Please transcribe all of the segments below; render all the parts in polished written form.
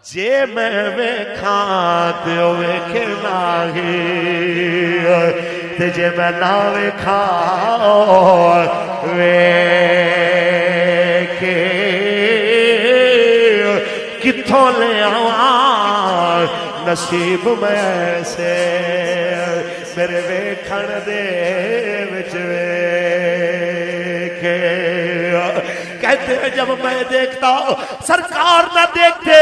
جے میں ویکھاں تے او ویکھنا ہی تے جے میں نہ ویکھاں ویکھے کتھوں لے آواں نصیب میں سے میرے ویکھن دے وچ ویکھے کہتے ہیں جب میں دیکھتا سرکار نہ دیکھتے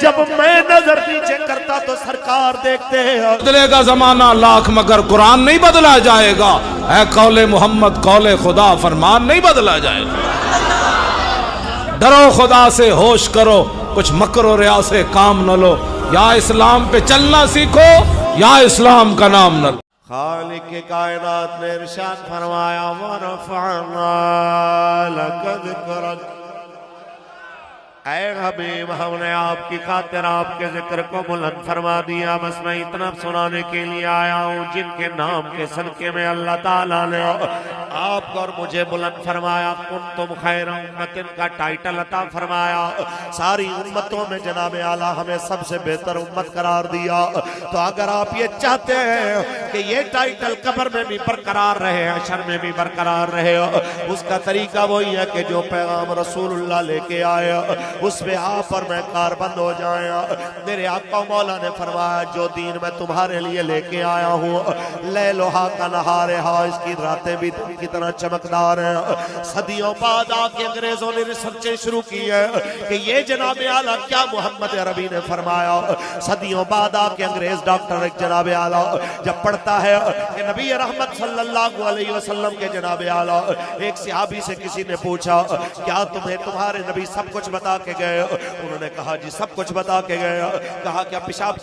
جب میں نظر نیچے کرتا تو سرکار دیکھتے بدلے گا زمانہ لاکھ مگر قرآن نہیں بدلا جائے گا اے قول محمد قول خدا فرمان نہیں بدلا جائے گا ڈرو خدا سے ہوش کرو کچھ مکر و ریا سے کام نہ لو یا اسلام پہ چلنا سیکھو یا اسلام کا نام نہ لو خالق کائنات نے ارشاد فرمایا وَرَفَعْنَا لَكَ ذِكْرَكَ اے حبیب ہم نے آپ کی خاطر آپ کے ذکر کو بلند فرما دیا بس میں اتنا سنانے کے لیے آیا ہوں جن کے نام کے صدقے میں اللہ تعالیٰ نے آپ کو اور مجھے بلند فرمایا کنتم خیر امت کا ٹائٹل عطا فرمایا ساری امتوں میں جناب اعلیٰ ہمیں سب سے بہتر امت قرار دیا تو اگر آپ یہ چاہتے ہیں کہ یہ ٹائٹل قبر میں بھی برقرار رہے حشر میں بھی برقرار رہے اس کا طریقہ وہی ہے کہ جو پیغام رسول اللہ لے کے آئے اس پہ آپ اور میں کاربند ہو جائیں میرے آقا مولا نے فرمایا جو دین میں تمہارے لیے لے کے آیا ہوں لیلھا کا نہارھا اس کی راتیں بھی دن کی طرح چمکدار ہیں صدیوں بعد آ کے انگریزوں نے ریسرچیں شروع کی ہے کہ یہ جناب اعلیٰ کیا محمد عربی نے فرمایا صدیوں بعد آ کے انگریز ڈاکٹر ایک جناب اعلیٰ جب پڑھتا ہے کہ نبی رحمت صلی اللہ علیہ وسلم کے جناب اعلیٰ ایک صحابی سے کسی نے پوچھا کیا تمہیں تمہارے نبی سب کچھ بتا کے گئے انہوں نے کہا جی سب کچھ بتا کے گئے کہا کیا پیشاب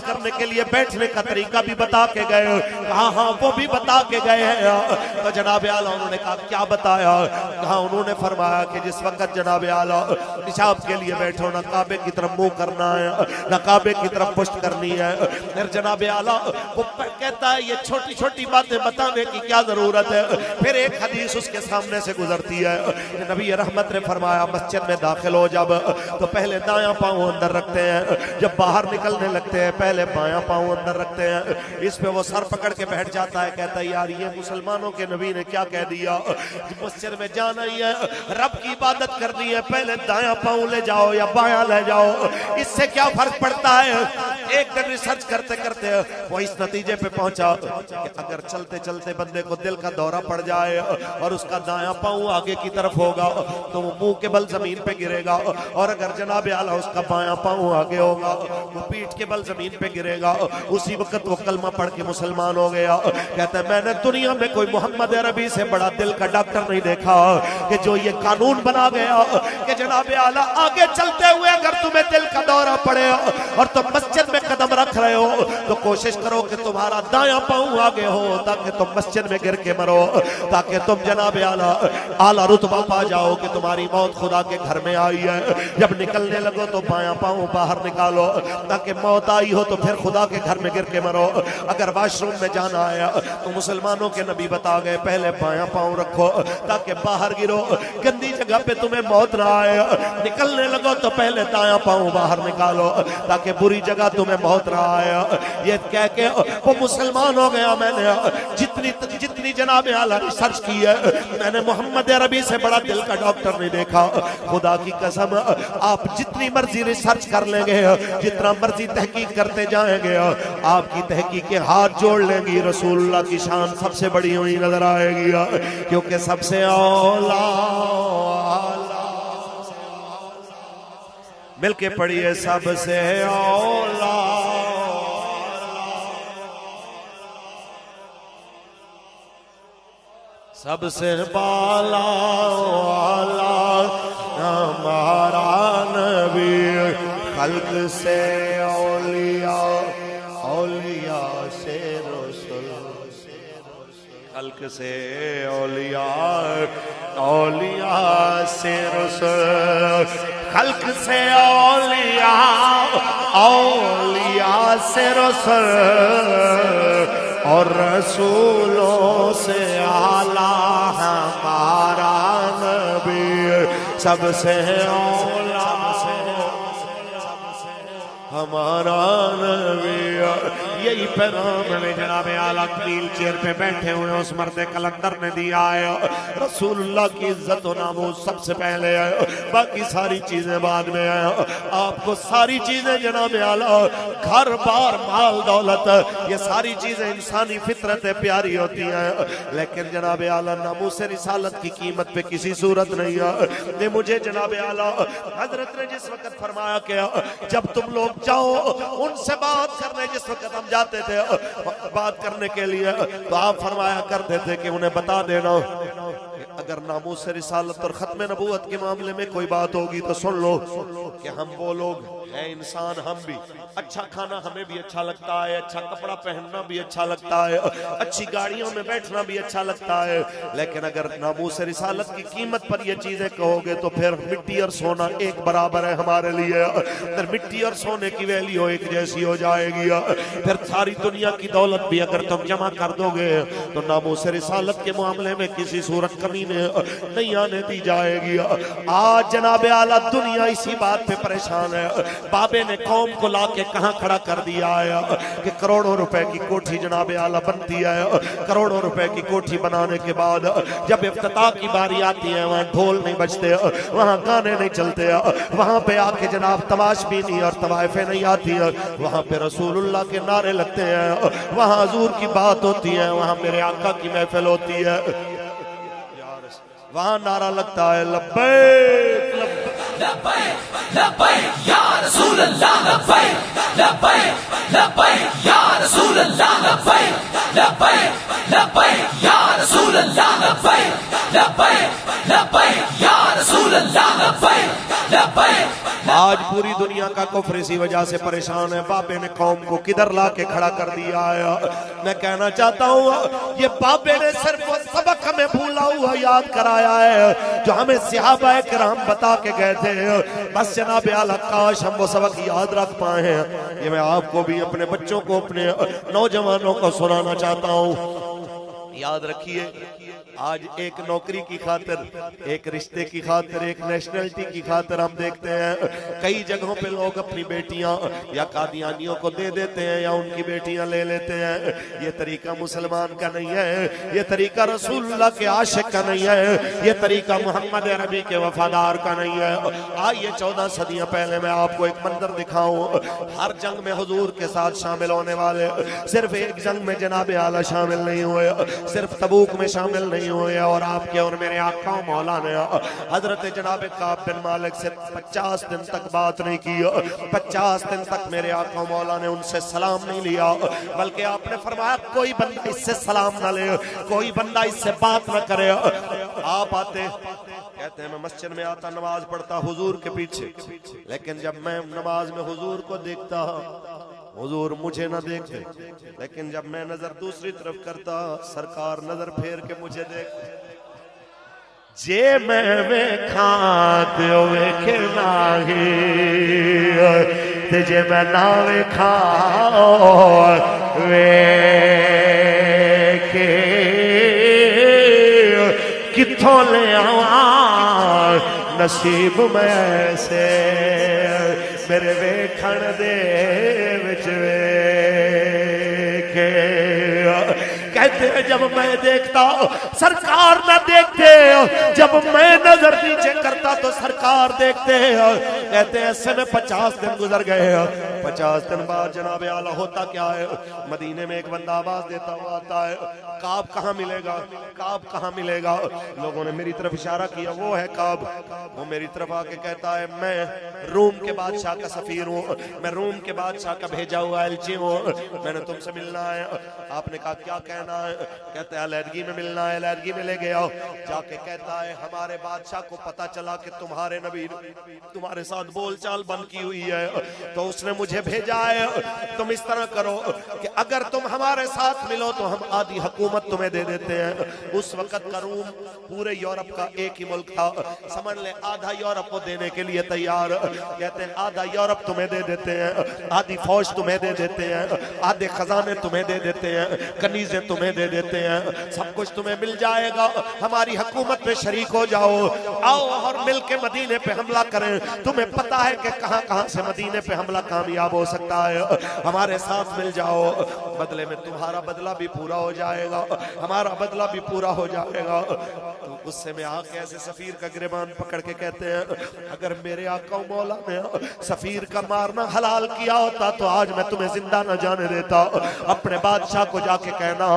کرنے کے لیے بیٹھنے کا طریقہ بھی بتا کے گئے کہا ہاں وہ بھی بتا کے گئے ہیں تو جناب اعلیٰ انہوں نے کہا کیا بتایا کہا انہوں نے فرمایا کہ جس وقت جناب اعلیٰ پیشاب کے لیے بیٹھو نہ کعبے کی طرف منہ کرنا ہے نہ کعبے کی طرف پشت کرنی ہے پھر جناب اعلیٰ وہ کہتا ہے یہ چھوٹی چھوٹی باتیں بتانے کی کیا ضرورت ہے پھر ایک حدیث اس کے سامنے سے گزرتی ہے کہ نبی رحمت نے فرمایا مسجد میں داخل ہو جب تو پہلے دایاں پاؤں اندر رکھتے ہیں جب باہر نکلنے لگتے ہیں پہلے بایاں پاؤں اندر رکھتے ہیں اس پہ وہ سر پکڑ کے بیٹھ جاتا ہے کہتا ہے یار یہ مسلمانوں کے نبی نے کیا کہہ دیا مسجد میں جانا ہی ہے رب کی عبادت کرنی ہے پہلے دایاں پاؤں لے جاؤ یا بایاں لے جاؤ اس سے کیا فرق پڑتا ہے ایک دن ریسرچ کرتے کرتے وہ اس نتیجے پہ پہنچا کہ اگر چلتے چلتے بندے کو دل کا دورہ پڑ جائے اور اس کا دایاں پاؤں آگے کی طرف ہوگا تو وہ منہ کے بل زمین پہ گرے گا اور اگر جناب اعلیٰ اس کا بایاں پاؤں آگے ہوگا وہ پیٹھ کے بل زمین پہ گرے گا اسی وقت وہ کلمہ پڑھ کے مسلمان ہو گیا کہتا ہے میں نے دنیا میں کوئی محمد عربی سے بڑا دل کا ڈاکٹر نہیں دیکھا کہ جو یہ قانون بنا گیا کہ جناب اعلیٰ آگے چلتے ہوئے اگر تمہیں دل کا دورہ پڑے اور تم مسجد میں قدم رکھ رہے ہو تو کوشش کرو کہ تمہارا دایاں پاؤں آگے ہو تاکہ تم مسجد میں گر کے مرو تاکہ تم جناب اعلیٰ رتبہ پا جاؤ کہ تمہاری موت خدا کے گھر میں آئی ہے جب نکلنے لگو تو بایاں پاؤں باہر نکالو تاکہ موت آئی ہو تو پھر خدا کے گھر میں گر کے مرو اگر واش روم میں جانا آیا تو مسلمانوں کے نبی بتا گئے پہلے بایاں پاؤں رکھو تاکہ باہر گرو گندی جگہ پہ تمہیں موت نہ آئے نکلنے لگو تو پہلے دایاں پاؤں باہر نکالو تاکہ بری جگہ تمہیں موت نہ آئے یہ کہہ کے وہ مسلمان ہو گیا میں نے جتنی جناب اعلیٰ ریسرچ کی ہے میں نے محمد عربی سے بڑا دل کا ڈاکٹر نہیں دیکھا خدا کی قسم آپ جتنی مرضی ریسرچ کر لیں گے جتنا مرضی تحقیق کرتے جائیں گے آپ کی تحقیقیں ہاتھ جوڑ لیں گی رسول اللہ کی شان سب سے بڑی ہوئی نظر آئے گی کیونکہ سب سے اولا مل کے پڑھیے سب سے اولا سب سے بالا والا ہمارا نبی خلق سے اولیاء اولیاء سے رسول خلق سے اولیاء اولیاء سے رسول خلق سے اولیاء اولیاء سے رسول اور رسولوں سے اعلیٰ ہمارا نبی سب سے اولیاء ہمارا نبی یہی پیغام میں جناب اعلیٰ ویل چیئر پہ بیٹھے ہوئے اس مرد کلندر نے دیا ہے رسول اللہ کی عزت و ناموس سب سے پہلے ہے باقی ساری چیزیں بعد میں ہیں آپ کو ساری چیزیں جناب اعلیٰ گھر بار مال دولت یہ ساری چیزیں انسانی فطرت پیاری ہوتی ہیں لیکن جناب اعلیٰ ناموس رسالت کی قیمت پہ کسی صورت نہیں ہے مجھے جناب اعلیٰ حضرت نے جس وقت فرمایا کہ جب تم لوگ جاؤ ان سے بات کرنے جس وقت ہم جاتے تھے بات کرنے کے لیے تو آپ فرمایا کرتے تھے کہ انہیں بتا دینا اگر ناموس رسالت اور ختم نبوت کے معاملے میں کوئی بات ہوگی تو سن لو کہ ہم وہ لوگ ہیں انسان ہم بھی اچھا کھانا ہمیں بھی اچھا لگتا ہے اچھا کپڑا پہننا بھی اچھا لگتا ہے اچھی گاڑیوں میں بیٹھنا بھی اچھا لگتا ہے لیکن اگر ناموس رسالت کی قیمت پر یہ چیزیں کہو گے تو پھر مٹی اور سونا ایک برابر ہے ہمارے لیے پھر مٹی اور سونے کی ویلیو ایک جیسی ہو جائے گی پھر ساری دنیا کی دولت بھی اگر تم جمع کر دو گے تو ناموس رسالت کے معاملے میں کسی صورت کمی نہیں آنے دی جائے گی آج جناب اعلیٰ دنیا اسی بات پہ پریشان ہے بابے نے قوم کو لا کے کہاں کھڑا کر دیا ہے کہ کروڑوں روپے کی کوٹھی جناب اعلیٰ بنتی ہے کروڑوں روپے کی کوٹھی بنانے کے بعد جب افتتاح کی باری آتی ہے وہاں ڈھول نہیں بجتے وہاں گانے نہیں چلتے وہاں پہ آ کے جناب تماش بینی اور طوائفیں نہیں آتی وہاں پہ رسول اللہ کے نعرے لگتے ہیں وہاں حضور کی بات ہوتی ہے وہاں میرے آقا کی محفل ہوتی ہے وہاں نعرہ لگتا ہے لبیک لبیک لبیک یا رسول اللہ لبیک لبیک لبیک یا رسول اللہ لبیک لبیک لبیک یا رسول اللہ لبیک لبیک لبیک یا رسول اللہ لبیک لبیک آج پوری دنیا کا کفر اسی وجہ سے پریشان ہے بابے نے قوم کو کدھر لا کے کھڑا کر دیا ہے میں کہنا چاہتا ہوں یہ بابے نے صرف وہ سبق ہمیں بھولا ہوا یاد کرایا ہے جو ہمیں صحابہ کرام بتا کے گئے تھے بس جناب اعلیٰ کاش ہم وہ سبق یاد رکھ پائے ہیں یہ میں آپ کو بھی اپنے بچوں کو اپنے نوجوانوں کو سنانا چاہتا ہوں یاد رکھیے آج ایک نوکری کی خاطر ایک رشتے کی خاطر ایک نیشنلٹی کی خاطر ہم دیکھتے ہیں کئی جگہوں پہ لوگ اپنی بیٹیاں یا قادیانیوں کو دے دیتے ہیں یا ان کی بیٹیاں لے لیتے ہیں یہ طریقہ مسلمان کا نہیں ہے یہ طریقہ رسول اللہ کے عاشق کا نہیں ہے یہ طریقہ محمد عربی کے وفادار کا نہیں ہے آئیے 14 صدیاں پہلے میں آپ کو ایک منظر دکھاؤں ہر جنگ میں حضور کے ساتھ شامل ہونے والے صرف ایک جنگ میں جناب اعلیٰ شامل نہیں ہوئے صرف تبوک میں شامل نہیں ہوئے اور آپ کے اور میرے آقا مولا نے حضرت جناب کعب بن مالک سے 50 دن تک بات نہیں کی 50 دن تک میرے آقا مولا نے ان سے سلام نہیں لیا بلکہ آپ نے فرمایا کوئی بندہ اس سے سلام نہ لے کوئی بندہ اس سے بات نہ کرے آپ آتے کہتے ہیں میں مسجد میں آتا نماز پڑھتا حضور کے پیچھے لیکن جب میں نماز میں حضور کو دیکھتا حضور مجھے نہ دیکھتے لیکن جب میں نظر دوسری طرف کرتا سرکار نظر پھیر کے مجھے دیکھتے جے میں ویکھاں تے او ویکھنا ہی تے جے میں نہ ویکھاں ویکھے کتھوں لے آواں نصیب میں سے میرے ویکھن دے وچ ویکھے کہتے ہیں جب میں دیکھتا سرکار نہ دیکھتے جب میں نظر نیچے کرتا تو سرکار دیکھتے کہتے ہیں ایسے میں 50 دن گزر گئے 50 دن بعد جناب اعلیٰ ہوتا کیا ہے مدینے میں ایک بندہ آواز دیتا ہوا آتا ہے کعب کہاں ملے گا کعب کہاں ملے گا لوگوں نے میری طرف اشارہ کیا وہ ہے کعب وہ میری طرف آ کے کہتا ہے میں روم کے بادشاہ کا سفیر ہوں میں روم کے بادشاہ کا بھیجا ہوا ایلچی ہوں میں نے تم سے ملنا ہے آپ نے کہا کیا کہنا ہے کہتے ہیں علیحدگی میں ملنا ہے علیحدگی میں لے گیا جا کے کہتا ہے ہمارے بادشاہ کو پتا چلا کہ تمہارے نبی تمہارے ساتھ بول چال بند کی ہوئی ہے تو اس نے مجھے بھیجا ہے تم اس طرح کرو کہ اگر تم ہمارے ساتھ ملو تو ہم آدھی حکومت تمہیں دے دیتے ہیں اس وقت کا روم پورے یورپ کا ایک ہی ملک تھا سمجھ لے آدھا یورپ کو دینے کے لیے تیار کہتے ہیں آدھا یورپ تمہیں دے دیتے ہیں آدھی فوج تمہیں دے دیتے ہیں آدھے خزانے تمہیں دے دیتے ہیں کنیزیں تمہیں دے دیتے ہیں سب کچھ تمہیں مل جائے گا ہماری حکومت میں شریک ہو جاؤ آؤ اور مل کے مدینے پہ حملہ کریں تمہیں پتا ہے کہ کہاں کہاں سے مدینے پہ حملہ کامیاب ہو سکتا ہے، ہمارے ساتھ مل جاؤ، بدلے میں تمہارا بدلہ بھی پورا ہو جائے گا، ہمارا بدلہ بھی پورا ہو جائے گا۔ تو غصے میں آ کے ایسے سفیر کا گریبان پکڑ کے کہتے ہیں اگر میرے آقا و مولا نے سفیر کا مارنا حلال کیا ہوتا تو آج میں تمہیں زندہ نہ جانے دیتا۔ اپنے بادشاہ کو جا کے کہنا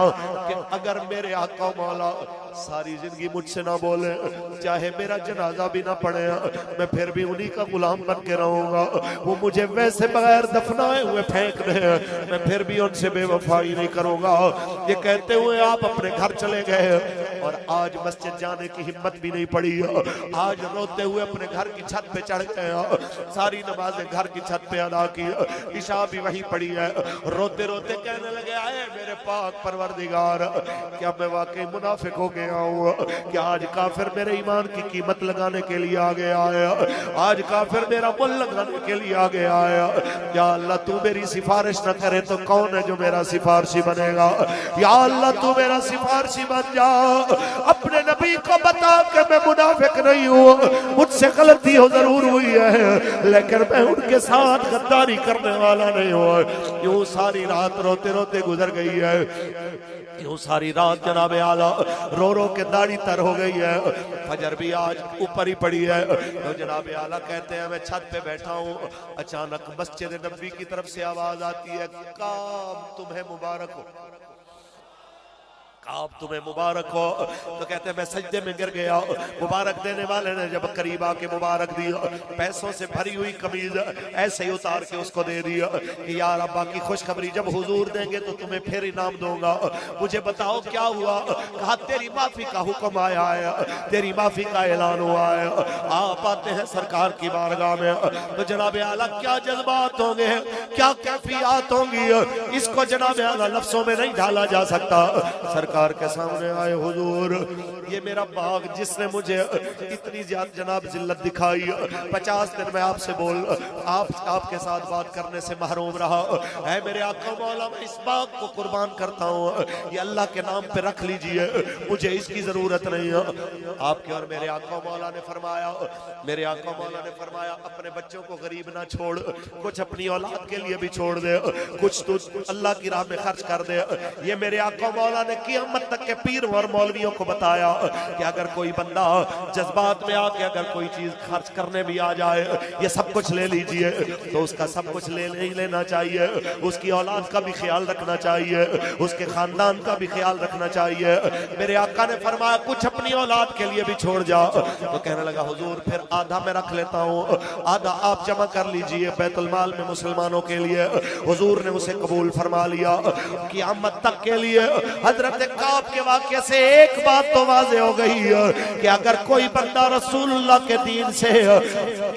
کہ اگر میرے آقا و مولا ساری زندگی مجھ سے نہ بولے، چاہے میرا جنازہ بھی نہ پڑے، میں پھر بھی انہی کا غلام بن کے رہوں گا، وہ مجھے ویسے بغیر دفنائے ہوئے پھینک دے، میں پھر بھی ان سے بے وفائی نہیں کروں گا۔ یہ کہتے ہوئے آپ اپنے گھر چلے گئے اور آج مسجد جانے کی ہمت بھی نہیں پڑی، آج روتے ہوئے اپنے گھر کی چھت پہ چڑھ گئے، ساری نمازیں گھر کی چھت پہ ادا کی، عشاء بھی وہیں پڑی ہے، روتے روتے کہنے لگے آئے میرے پاک پروردگار، کیا میں واقعی منافق ہو گیا ہوں؟ کہ آج کافر میرے ایمان کی قیمت لگانے کے لیے آگے آیا، آج کافر میرا مل لگانے کے لیے آگے آیا۔ یا اللہ تو میری سفارش نہ کرے تو کون ہے جو میرا سفارشی بنے گا؟ یا اللہ تو میرا سفارشی بن جا، اپنے نبی کو بتا کہ میں منافق نہیں ہوں، مجھ سے غلطی ہو ضرور ہوئی ہے لیکن میں ان کے ساتھ غداری کرنے والا نہیں ہوں۔ یوں ساری رات روتے روتے گزر گئی ہے، یوں ساری رات جناب اعلیٰ رو رو کے داڑھی تر ہو گئی ہے، فجر بھی آج اوپر ہی پڑی ہے۔ تو جناب اعلیٰ کہتے ہیں میں چھت پہ بیٹھا ہوں، اچانک مسجد نبوی کی طرف سے آواز آتی ہے کعب تمہیں مبارک ہو، کعب تمہیں مبارک ہو۔ تو کہتے ہیں میں سجدے میں گر گیا، مبارک دینے والے نے جب قریب آ کے مبارک دیا، پیسوں سے بھری ہوئی قمیض ایسے ہی اتار کے اس کو دے دیا کہ یا رب کی خوشخبری جب حضور دیں گے تو تمہیں پھر انعام دوں گا، مجھے بتاؤ کیا ہوا؟ کہا تیری معافی کا حکم آیا ہے، تیری معافی کا اعلان ہوا ہے۔ آپ آتے ہیں سرکار کی بارگاہ میں، تو جناب اعلیٰ کیا جذبات ہوں گے، کیا کیفیات ہوں گی، اس کو جناب اعلیٰ لفظوں میں نہیں ڈالا جا سکتا۔ سرکار کے سامنے آئے حضور یہ میرا باغ جس نے مجھے اتنی زیادہ جناب ذلت دکھائی، 50 دن میں آپ سے آپ کے ساتھ بات کرنے سے محروم رہا، اے میرے آقا مولا میں اس باغ کو قربان کرتا ہوں، یہ اللہ کے نام پہ رکھ لیجئے، مجھے اس کی ضرورت نہیں ہے۔ آپ کے اور میرے آقا مولا نے فرمایا، میرے آقا مولا نے فرمایا اپنے بچوں کو غریب نہ چھوڑ، کچھ اپنی اولاد کے لیے بھی چھوڑ دے، کچھ تو اللہ کی راہ میں خرچ کر دے۔ یہ میرے آقا مولا نے قیامت تک کے پیر اور مولویوں کو بتایا کہ اگر کوئی بندہ جذبات میں آ کے اگر کوئی چیز خرچ کرنے بھی آ جائے، یہ سب کچھ لے لیجئے، تو اس کا سب کچھ نہیں لینا چاہیے، اس کی اولاد کا بھی خیال رکھنا چاہیے، اس کے خاندان کا بھی خیال رکھنا چاہیے۔ میرے آقا نے فرمایا کچھ اپنی اولاد کے لیے بھی چھوڑ جا، تو کہنے لگا حضور پھر آدھا میں رکھ لیتا ہوں، آدھا آپ جمع کر لیجئے بیت المال میں مسلمانوں کے لیے۔ حضور نے اسے قبول فرما لیا۔ قیامت تک کے لیے حضرت کعب کے واقعے سے ایک بات تو واضح ہو گئی ہے کہ اگر کوئی بندہ رسول اللہ کے دین سے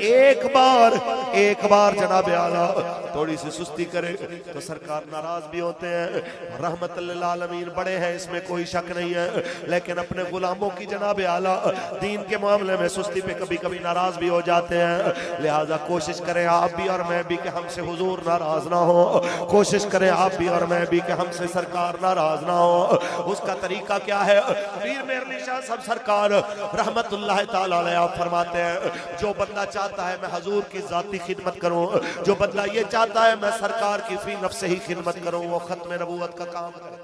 ایک بار جناب اعلیٰ تھوڑی سی سستی کرے تو سرکار ناراض بھی ہوتے ہیں، رحمت للعالمین بڑے ہیں اس میں کوئی شک نہیں ہے، لیکن اپنے غلاموں کی جناب اعلیٰ دین کے معاملے میں سستی پہ کبھی کبھی ناراض بھی ہو جاتے ہیں، لہٰذا کوشش کریں آپ بھی اور میں بھی کہ ہم سے حضور ناراض نہ ہو، کوشش کریں آپ بھی اور میں بھی کہ ہم سے سرکار ناراض نہ ہو۔ اس کا طریقہ کیا ہے؟ پیر مہر شاہ صاحب سرکار رحمت اللہ تعالیٰ علیہ آپ فرماتے ہیں جو بندہ چاہتا ہے میں حضور کی ذاتی خدمت کروں، جو بندہ یہ چاہتا ہے میں سرکار کی فی نفس ہی خدمت کروں، وہ ختم نبوت کا کام کرے،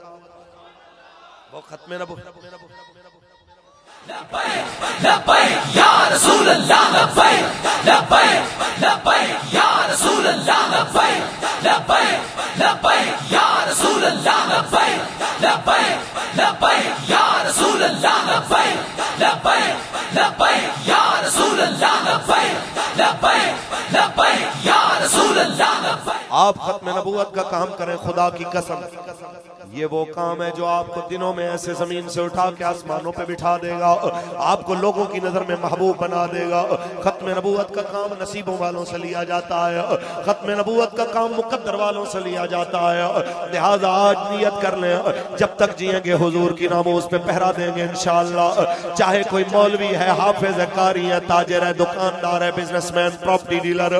وہ ختم نبوت۔ لبیک لبیک یا رسول اللہ، لبیک لبیک لبیک یا رسول اللہ، لبیک لبیک لبیک یا رسول اللہ، لبیک لبیک لبیک یا رسول اللہ، لبیک لبیک لبیک یا رسول اللہ، لبیک لبیک لبیک یا رسول اللہ، لبیک۔ آپ ختم نبوت کا کام کریں، خدا کی قسم یہ وہ کام ہے جو آپ کو دنوں میں ایسے زمین سے اٹھا کے آسمانوں پہ بٹھا دے گا، آپ کو لوگوں کی نظر میں محبوب بنا دے گا۔ ختم نبوت کا کام نصیبوں والوں سے لیا جاتا ہے، ختم نبوت کا کام مقدر والوں سے لیا جاتا ہے، لہذا آج نیت کر لیں جب تک جئیں گے حضور کی ناموز پہ پہرا دیں گے انشاءاللہ، چاہے کوئی مولوی ہے، حافظ ہے، قاری ہے، تاجر ہے، دکاندار ہے، بزنس مین، پراپرٹی ڈیلر،